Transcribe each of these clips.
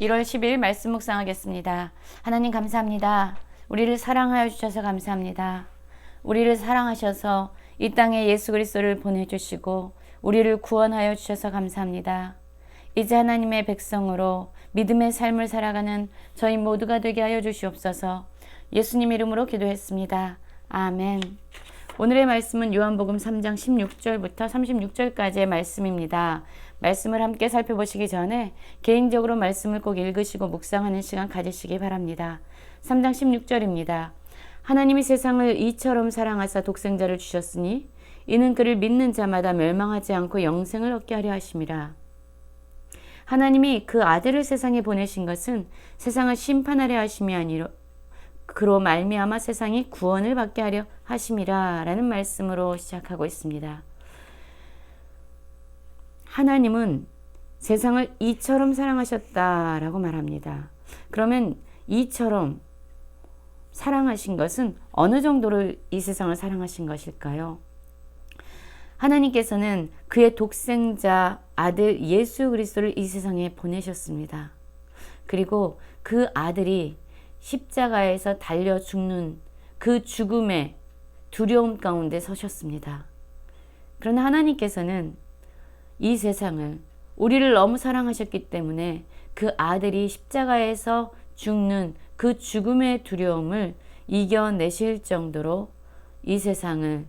1월 10일 말씀 묵상하겠습니다. 하나님 감사합니다. 우리를 사랑하여 주셔서 감사합니다. 우리를 사랑하셔서 이 땅에 예수 그리스도를 보내주시고 우리를 구원하여 주셔서 감사합니다. 이제 하나님의 백성으로 믿음의 삶을 살아가는 저희 모두가 되게 하여 주시옵소서. 예수님 이름으로 기도했습니다. 아멘. 오늘의 말씀은 요한복음 3장 16절부터 36절까지의 말씀입니다. 말씀을 함께 살펴보시기 전에 개인적으로 말씀을 꼭 읽으시고 묵상하는 시간 가지시기 바랍니다. 3장 16절입니다. 하나님이 세상을 이처럼 사랑하사 독생자를 주셨으니 이는 그를 믿는 자마다 멸망하지 않고 영생을 얻게 하려 하심이라. 하나님이 그 아들을 세상에 보내신 것은 세상을 심판하려 하심이 아니라 그로 말미암아 세상이 구원을 받게 하려 하심이라 라는 말씀으로 시작하고 있습니다. 하나님은 세상을 이처럼 사랑하셨다라고 말합니다. 그러면 이처럼 사랑하신 것은 어느 정도로 이 세상을 사랑하신 것일까요? 하나님께서는 그의 독생자 아들 예수 그리스도를 이 세상에 보내셨습니다. 그리고 그 아들이 십자가에서 달려 죽는 그 죽음의 두려움 가운데 서셨습니다. 그러나 하나님께서는 이 세상을 우리를 너무 사랑하셨기 때문에 그 아들이 십자가에서 죽는 그 죽음의 두려움을 이겨내실 정도로 이 세상을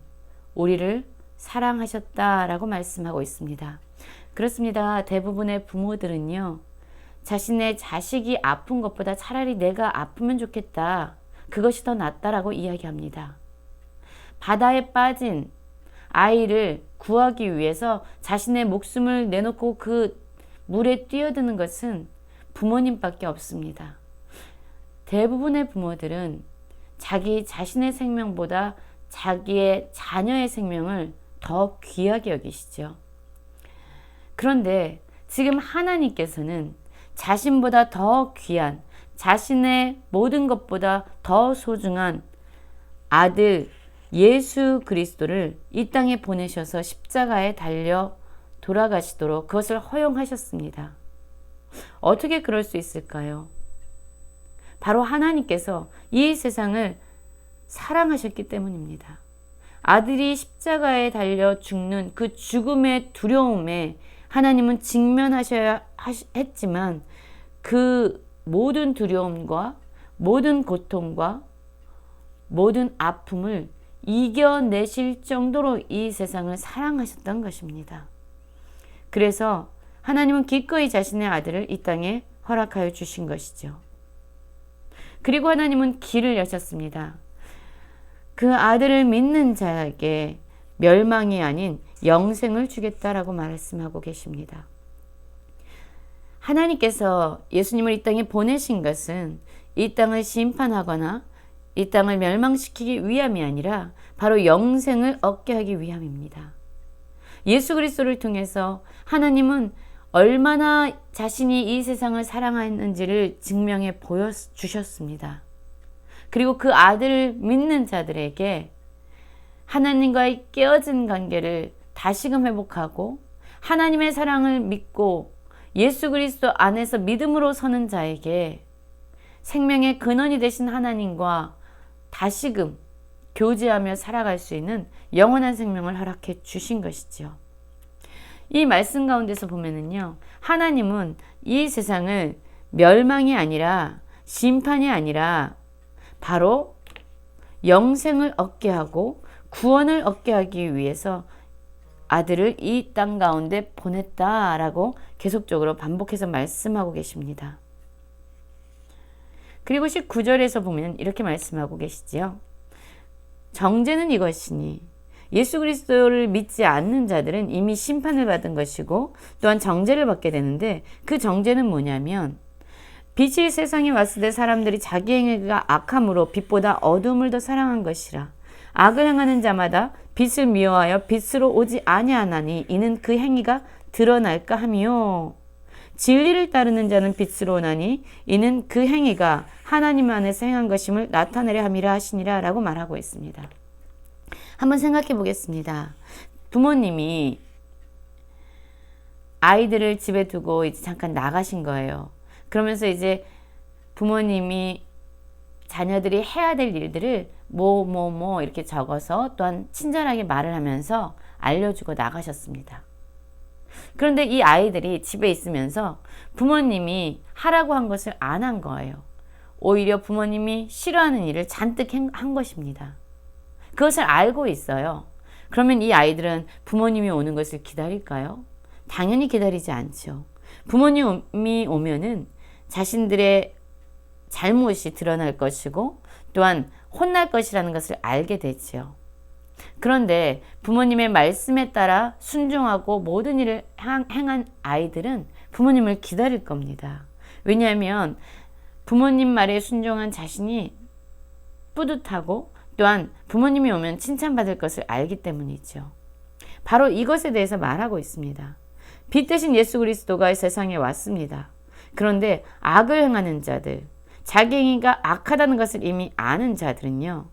우리를 사랑하셨다라고 말씀하고 있습니다. 그렇습니다. 대부분의 부모들은요, 자신의 자식이 아픈 것보다 차라리 내가 아프면 좋겠다, 그것이 더 낫다라고 이야기합니다. 바다에 빠진 아이를 구하기 위해서 자신의 목숨을 내놓고 그 물에 뛰어드는 것은 부모님밖에 없습니다. 대부분의 부모들은 자기 자신의 생명보다 자기의 자녀의 생명을 더 귀하게 여기시죠. 그런데 지금 하나님께서는 자신보다 더 귀한, 자신의 모든 것보다 더 소중한 아들 예수 그리스도를 이 땅에 보내셔서 십자가에 달려 돌아가시도록 그것을 허용하셨습니다. 어떻게 그럴 수 있을까요? 바로 하나님께서 이 세상을 사랑하셨기 때문입니다. 아들이 십자가에 달려 죽는 그 죽음의 두려움에 하나님은 직면하셔야 했지만 그 모든 두려움과 모든 고통과 모든 아픔을 이겨내실 정도로 이 세상을 사랑하셨던 것입니다. 그래서 하나님은 기꺼이 자신의 아들을 이 땅에 허락하여 주신 것이죠. 그리고 하나님은 길을 여셨습니다. 그 아들을 믿는 자에게 멸망이 아닌 영생을 주겠다라고 말씀하고 계십니다. 하나님께서 예수님을 이 땅에 보내신 것은 이 땅을 심판하거나 이 땅을 멸망시키기 위함이 아니라 바로 영생을 얻게 하기 위함입니다. 예수 그리스도를 통해서 하나님은 얼마나 자신이 이 세상을 사랑했는지를 증명해 보여주셨습니다. 그리고 그 아들을 믿는 자들에게 하나님과의 깨어진 관계를 다시금 회복하고 하나님의 사랑을 믿고 예수 그리스도 안에서 믿음으로 서는 자에게 생명의 근원이 되신 하나님과 다시금 교제하며 살아갈 수 있는 영원한 생명을 허락해 주신 것이죠. 이 말씀 가운데서 보면은요, 하나님은 이 세상을 멸망이 아니라 심판이 아니라 바로 영생을 얻게 하고 구원을 얻게 하기 위해서 아들을 이 땅 가운데 보냈다라고 계속적으로 반복해서 말씀하고 계십니다. 그리고 19절에서 보면 이렇게 말씀하고 계시지요. 정죄는 이것이니 예수 그리스도를 믿지 않는 자들은 이미 심판을 받은 것이고 또한 정죄를 받게 되는데, 그 정죄는 뭐냐면 빛이 세상에 왔을 때 사람들이 자기 행위가 악함으로 빛보다 어둠을 더 사랑한 것이라. 악을 행하는 자마다 빛을 미워하여 빛으로 오지 아니하나니 이는 그 행위가 드러날까 함이요. 진리를 따르는 자는 빛으로 오나니 이는 그 행위가 하나님 안에서 행한 것임을 나타내려 함이라 하시니라 라고 말하고 있습니다. 한번 생각해 보겠습니다. 부모님이 아이들을 집에 두고 이제 잠깐 나가신 거예요. 그러면서 이제 부모님이 자녀들이 해야 될 일들을 뭐 이렇게 적어서 또한 친절하게 말을 하면서 알려주고 나가셨습니다. 그런데 이 아이들이 집에 있으면서 부모님이 하라고 한 것을 안 한 거예요. 오히려 부모님이 싫어하는 일을 잔뜩 한 것입니다. 그것을 알고 있어요. 그러면 이 아이들은 부모님이 오는 것을 기다릴까요? 당연히 기다리지 않죠. 부모님이 오면은 자신들의 잘못이 드러날 것이고 또한 혼날 것이라는 것을 알게 되지요. 그런데 부모님의 말씀에 따라 순종하고 모든 일을 행한 아이들은 부모님을 기다릴 겁니다. 왜냐하면 부모님 말에 순종한 자신이 뿌듯하고 또한 부모님이 오면 칭찬받을 것을 알기 때문이죠. 바로 이것에 대해서 말하고 있습니다. 빛 대신 예수 그리스도가 세상에 왔습니다. 그런데 악을 행하는 자들, 자기 행위가 악하다는 것을 이미 아는 자들은요,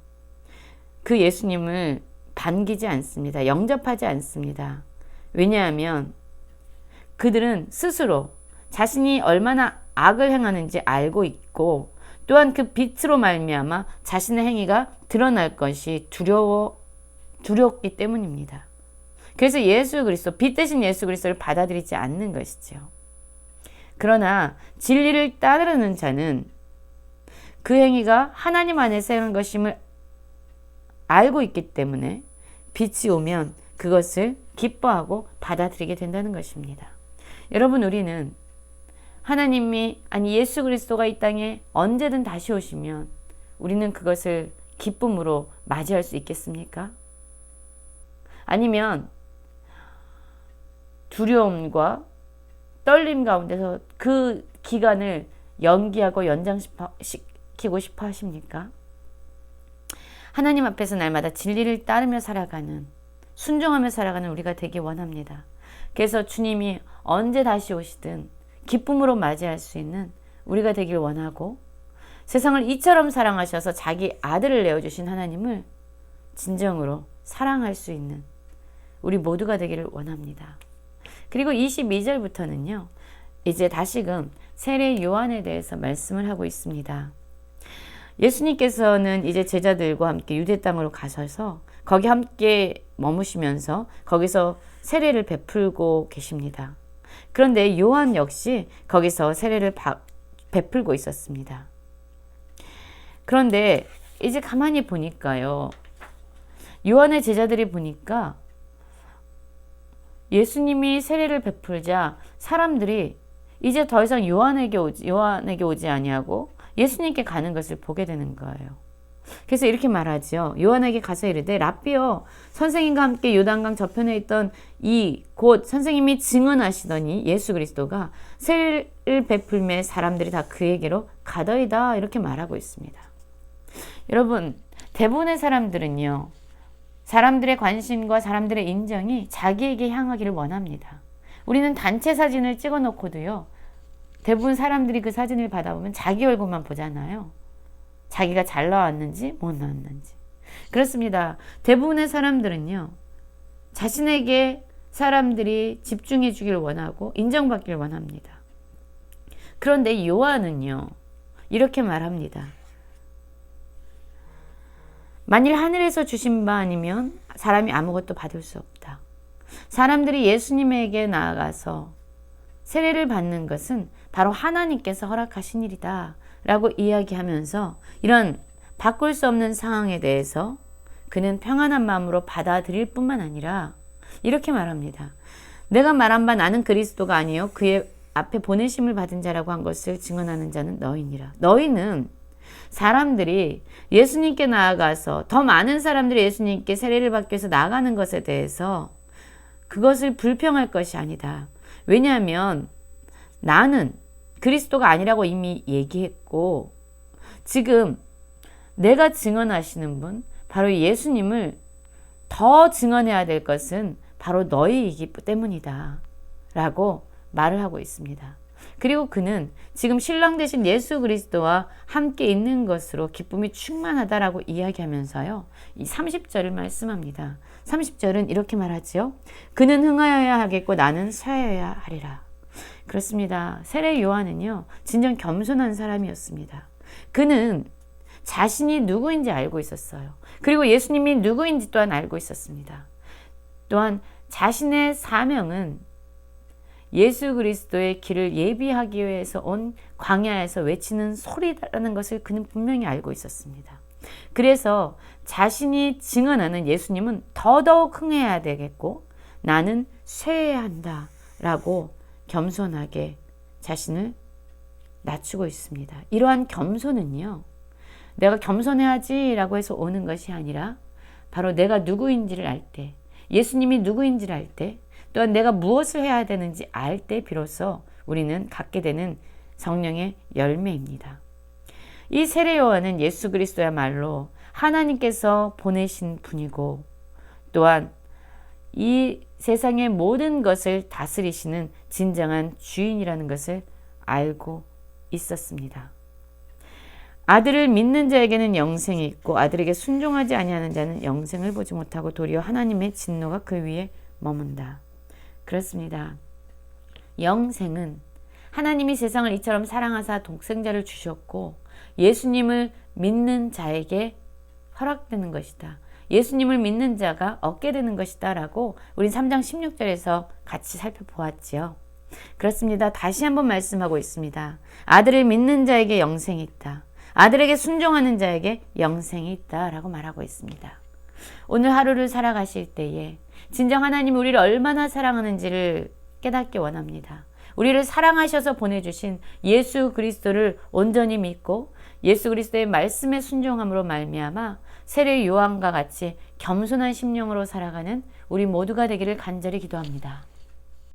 그 예수님을 반기지 않습니다. 영접하지 않습니다. 왜냐하면 그들은 스스로 자신이 얼마나 악을 행하는지 알고 있고 또한 그 빛으로 말미암아 자신의 행위가 드러날 것이 두렵기 때문입니다. 그래서 예수 그리스도, 빛 대신 예수 그리스도를 받아들이지 않는 것이죠. 그러나 진리를 따르는 자는 그 행위가 하나님 안에서 하는 것임을 알고 있기 때문에 빛이 오면 그것을 기뻐하고 받아들이게 된다는 것입니다. 여러분, 우리는 하나님이, 아니 예수 그리스도가 이 땅에 언제든 다시 오시면 우리는 그것을 기쁨으로 맞이할 수 있겠습니까? 아니면 두려움과 떨림 가운데서 그 기간을 연기하고 연장시키고 싶어 하십니까? 하나님 앞에서 날마다 진리를 따르며 살아가는, 순종하며 살아가는 우리가 되기 원합니다. 그래서 주님이 언제 다시 오시든 기쁨으로 맞이할 수 있는 우리가 되길 원하고, 세상을 이처럼 사랑하셔서 자기 아들을 내어주신 하나님을 진정으로 사랑할 수 있는 우리 모두가 되기를 원합니다. 그리고 22절부터는요, 이제 다시금 세례 요한에 대해서 말씀을 하고 있습니다. 예수님께서는 이제 제자들과 함께 유대 땅으로 가셔서 거기 함께 머무시면서 거기서 세례를 베풀고 계십니다. 그런데 요한 역시 거기서 세례를 베풀고 있었습니다. 그런데 이제 가만히 보니까요, 요한의 제자들이 보니까 예수님이 세례를 베풀자 사람들이 이제 더 이상 요한에게 오지 아니하고 예수님께 가는 것을 보게 되는 거예요. 그래서 이렇게 말하죠. 요한에게 가서 이르되 랍비여, 선생님과 함께 요단강 저편에 있던 이 곧 선생님이 증언하시더니 예수 그리스도가 세례를 베풀매 사람들이 다 그에게로 가더이다, 이렇게 말하고 있습니다. 여러분, 대부분의 사람들은요, 사람들의 관심과 사람들의 인정이 자기에게 향하기를 원합니다. 우리는 단체 사진을 찍어 놓고도요, 대부분 사람들이 그 사진을 받아보면 자기 얼굴만 보잖아요. 자기가 잘 나왔는지 못 나왔는지. 그렇습니다. 대부분의 사람들은요, 자신에게 사람들이 집중해 주길 원하고 인정받기를 원합니다. 그런데 요한은요, 이렇게 말합니다. 만일 하늘에서 주신 바 아니면 사람이 아무것도 받을 수 없다. 사람들이 예수님에게 나아가서 세례를 받는 것은 바로 하나님께서 허락하신 일이다 라고 이야기하면서 이런 바꿀 수 없는 상황에 대해서 그는 평안한 마음으로 받아들일 뿐만 아니라 이렇게 말합니다. 내가 말한 바 나는 그리스도가 아니요 그의 앞에 보내심을 받은 자라고 한 것을 증언하는 자는 너희니라. 너희는 사람들이 예수님께 나아가서 더 많은 사람들이 예수님께 세례를 받기 위해서 나아가는 것에 대해서 그것을 불평할 것이 아니다. 왜냐하면 나는 그리스도가 아니라고 이미 얘기했고, 지금 내가 증언하시는 분, 바로 예수님을 더 증언해야 될 것은 바로 너희이기 때문이다 라고 말을 하고 있습니다. 그리고 그는 지금 신랑 되신 예수 그리스도와 함께 있는 것으로 기쁨이 충만하다라고 이야기하면서요, 이 30절을 말씀합니다. 30절은 이렇게 말하지요. 그는 흥하여야 하겠고 나는 쇠하여야 하리라. 그렇습니다. 세례 요한은요, 진정 겸손한 사람이었습니다. 그는 자신이 누구인지 알고 있었어요. 그리고 예수님이 누구인지 또한 알고 있었습니다. 또한 자신의 사명은 예수 그리스도의 길을 예비하기 위해서 온 광야에서 외치는 소리라는 것을 그는 분명히 알고 있었습니다. 그래서 자신이 증언하는 예수님은 더더욱 흥해야 되겠고 나는 쇠해야 한다 라고 겸손하게 자신을 낮추고 있습니다. 이러한 겸손은요, 내가 겸손해야지 라고 해서 오는 것이 아니라 바로 내가 누구인지를 알 때, 예수님이 누구인지를 알 때, 또한 내가 무엇을 해야 되는지 알 때 비로소 우리는 갖게 되는 성령의 열매입니다. 이 세례 요한은 예수 그리스도야말로 하나님께서 보내신 분이고 또한 이 세상의 모든 것을 다스리시는 진정한 주인이라는 것을 알고 있었습니다. 아들을 믿는 자에게는 영생이 있고 아들에게 순종하지 아니하는 자는 영생을 보지 못하고 도리어 하나님의 진노가 그 위에 머문다. 그렇습니다. 영생은 하나님이 세상을 이처럼 사랑하사 독생자를 주셨고 예수님을 믿는 자에게 허락되는 것이다. 예수님을 믿는 자가 얻게 되는 것이다 라고 우린 3장 16절에서 같이 살펴보았지요. 그렇습니다. 다시 한번 말씀하고 있습니다. 아들을 믿는 자에게 영생이 있다. 아들에게 순종하는 자에게 영생이 있다 라고 말하고 있습니다. 오늘 하루를 살아가실 때에 진정 하나님이 우리를 얼마나 사랑하는지를 깨닫기 원합니다. 우리를 사랑하셔서 보내주신 예수 그리스도를 온전히 믿고 예수 그리스도의 말씀에 순종함으로 말미암아 세례 요한과 같이 겸손한 심령으로 살아가는 우리 모두가 되기를 간절히 기도합니다.